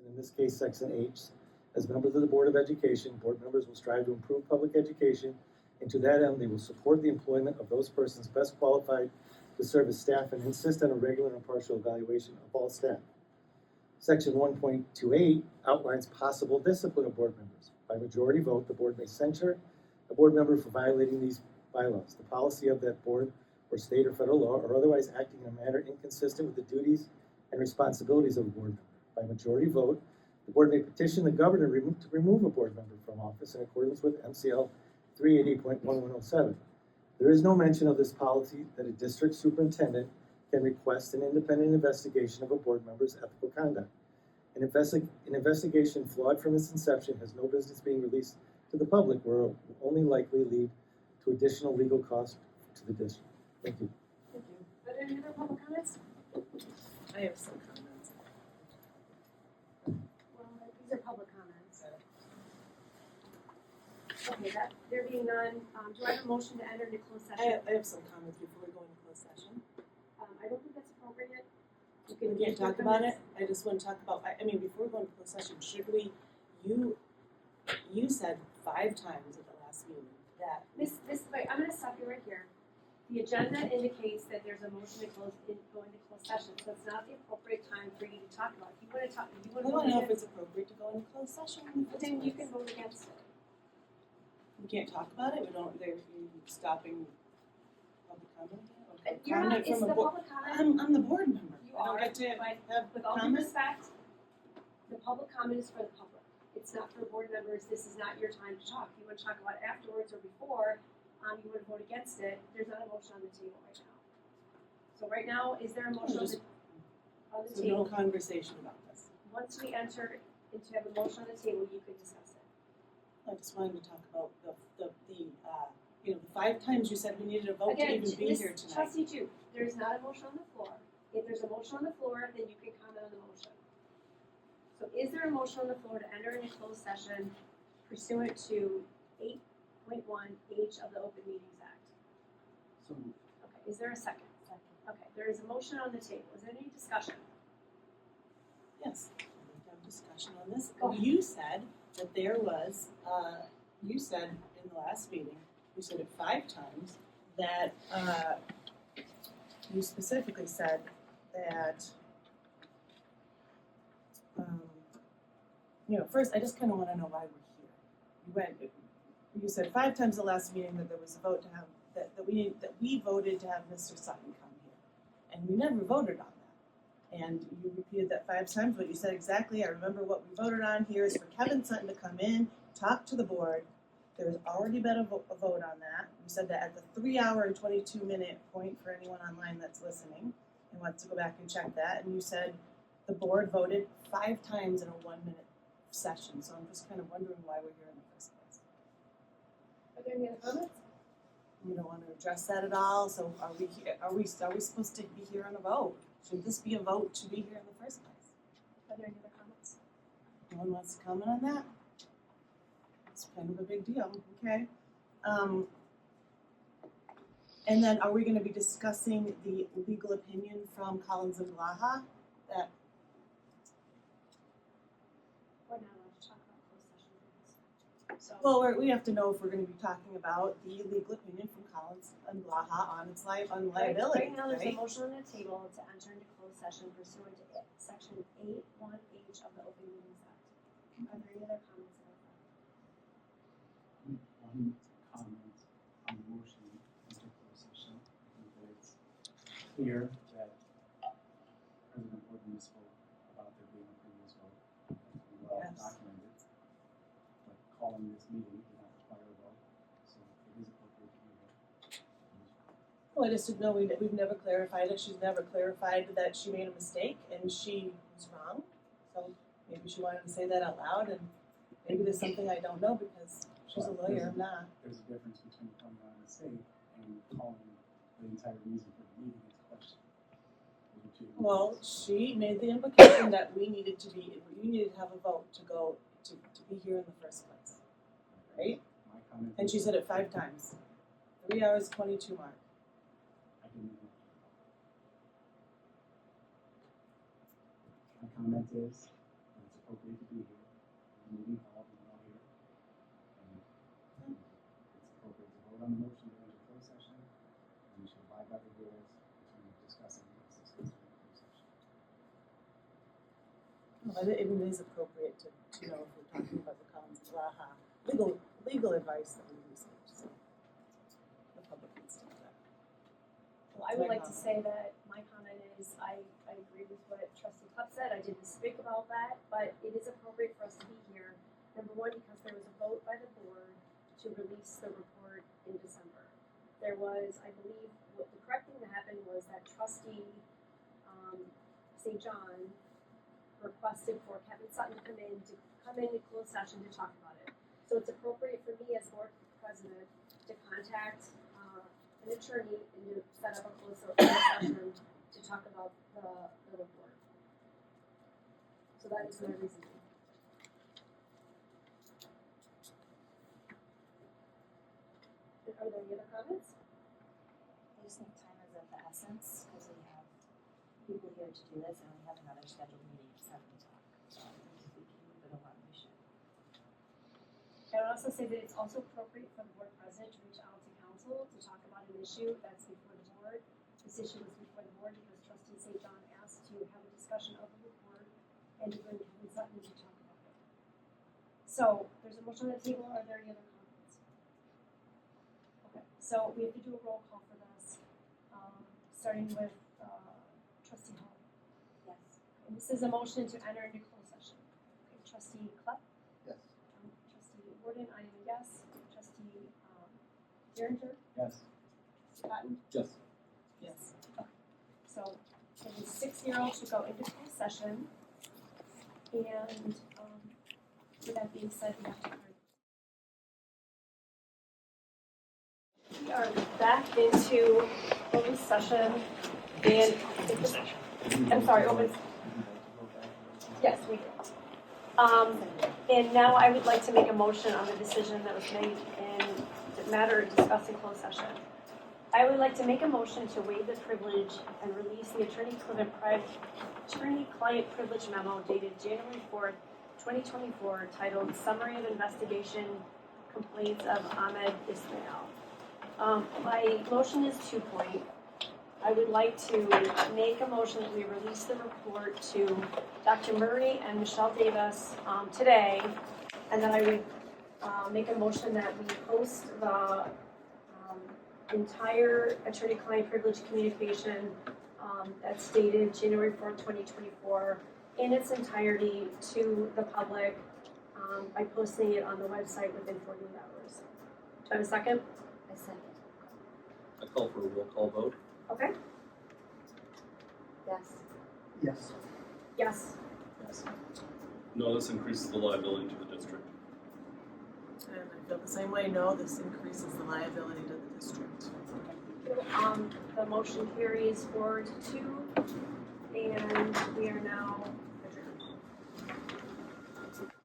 and in this case, Section H. As members of the Board of Education, board members will strive to improve public education, and to that end, they will support the employment of those persons best qualified to serve as staff and insist on a regular and impartial evaluation of all staff. Section 1.28 outlines possible discipline of board members. By majority vote, the board may censure a board member for violating these bylaws, the policy of that board, or state or federal law, or otherwise acting in a manner inconsistent with the duties and responsibilities of a board member. By majority vote, the board may petition the governor to remove a board member from office in accordance with MCL 380.1107. There is no mention of this policy that a district superintendent can request an independent investigation of a board member's ethical conduct. An investigation flawed from its inception has no business being released to the public, where it will only likely lead to additional legal costs to the district. Thank you. Thank you. Are there any other public comments? I have some comments. Well, these are public comments. Okay, that there being none, do I have a motion to enter into closed session? I have some comments before we go into closed session. I don't think that's appropriate. We can't talk about it. I just want to talk about. I mean, before we go into closed session, should we? You said 5 times at the last meeting that Wait, I'm going to stop you right here. The agenda indicates that there's a motion to go into closed session, so it's not the appropriate time for you to talk about it. If you want to talk, if you want I to don't know if it's appropriate to go into closed session. then you can vote against it. We can't talk about it. We don't. They're stopping public comment. You're not. It's the public comment. I'm the board member. You I don't are, get to but have with all due comments. respect, the public comment is for the public. It's not for board members. This is not your time to talk. If you want to talk about it afterwards or before, you want to vote against it. There's not a motion on the table right now. So right now, is there a motion on the So table? no conversation about this. Once we enter into have a motion on the table, you can discuss it. I just wanted to talk about the 5 times you said we needed a vote to even be here tonight. Trustee Jeup, there's not a motion on the floor. If there's a motion on the floor, then you can comment on the motion. So is there a motion on the floor to enter into closed session pursuant to 8.1H of the Open Meetings Act? So Okay, is there a second? Okay, there is a motion on the table. Is there any discussion? Yes, we have discussion on this. Go ahead. You said that there was, you said in the last meeting, you said it 5 times, that you specifically said that, first I just kind of want to know why we're here. You said 5 times the last meeting that there was a vote to have, that we voted to have Mr. Sutton come here. And we never voted on that. And you repeated that 5 times, what you said exactly. I remember what we voted on here is for Kevin Sutton to come in, talk to the board. There's already been a vote on that. You said that at the 3-hour and 22-minute point for anyone online that's listening and wants to go back and check that. And you said the board voted 5 times in a 1-minute session. So I'm just kind of wondering why we're here in the first place. Are there any other comments? We don't want to address that at all. So are we supposed to be here on a vote? Should this be a vote to be here in the first place? Are there any other comments? No one wants to comment on that? It's kind of a big deal, okay. And then are we going to be discussing the legal opinion from Collins and Blaha? That We're not allowed to talk about closed session. So, well, we have to know if we're going to be talking about the legal opinion from Collins and Blaha on its liability. Right now, there's a motion on the table to enter into closed session pursuant to Section 8.1H of the Open Meetings Act. Are there any other comments about that? One comment on the motion into closed session. I think that it's clear that President Worden spoke about there being a previous vote. Well documented. But calling this meeting did not require a vote, so it is appropriate to be here. Well, I just didn't know, we've never clarified it. She's never clarified that she made a mistake and she was wrong. So maybe she wanted to say that out loud, and maybe there's something I don't know because she's a lawyer, I'm not. There's a difference between calling out a mistake and calling the entire reason for the meeting into question. Well, she made the implication that we needed to have a vote to go to be here in the first place, right? My comment And she said it 5 times. 3 hours, 22 mark. I didn't know. My comment is that it's appropriate But it is appropriate to know if we're talking about the Collins, legal advice that we received, so the public needs to know that. Well, I would like to say that my comment is, I agree with what Trustee Klepp said, I didn't speak about that, but it is appropriate for us to be here. Number one, because there was a vote by the board to release the report in December. There was, I believe, what the correct thing that happened was that Trustee St. John requested for Captain Sutton to come in closed session to talk about it. So it's appropriate for me as board president to contact an attorney and to set up a closed session to talk about the report. So that is my reasoning. Are there any other comments? I just think time is of the essence, because we have people here to do this, and we have another scheduled meeting at 7 o'clock. So I think if we can move it along, we should. I would also say that it's also appropriate for the board president to reach out to counsel to talk about an issue that's before the board. This issue was before the board because Trustee St. John asked to have a discussion of the report and to bring Captain Sutton to talk about it. So there's a motion on the table. Are there any other comments? Okay, so we have to do a roll call for this, starting with Trustee Hall. Yes. And this is a motion to enter into closed session. Okay, Trustee Klepp? Yes. Trustee Worden, I am a yes. Trustee Derringer? Yes. Sutton? Yes. Yes. So it is 6-0 to go into closed session. And with that being said, we have to. We are back into open session and I'm sorry, open. Yes, we did. And now I would like to make a motion on the decision that was made in the matter discussed in closed session. I would like to make a motion to waive the privilege and release the attorney-client privilege memo dated January 4th, 2024, titled Summary of Investigation Complaints of Ahmed Ismail. My motion is 2-point. I would like to make a motion that we release the report to Dr. Murray and Michelle Davis today, and then I would make a motion that we post the entire attorney-client privilege communication that's dated January 4th, 2024, in its entirety to the public by posting it on the website within 48 hours. Do I have a second? I second. I call for a roll call vote. Okay. Yes. Yes. Yes. Yes. No, this increases the liability to the district. And I feel the same way, no, this increases the liability to the district. The motion carries 4-2, and we are now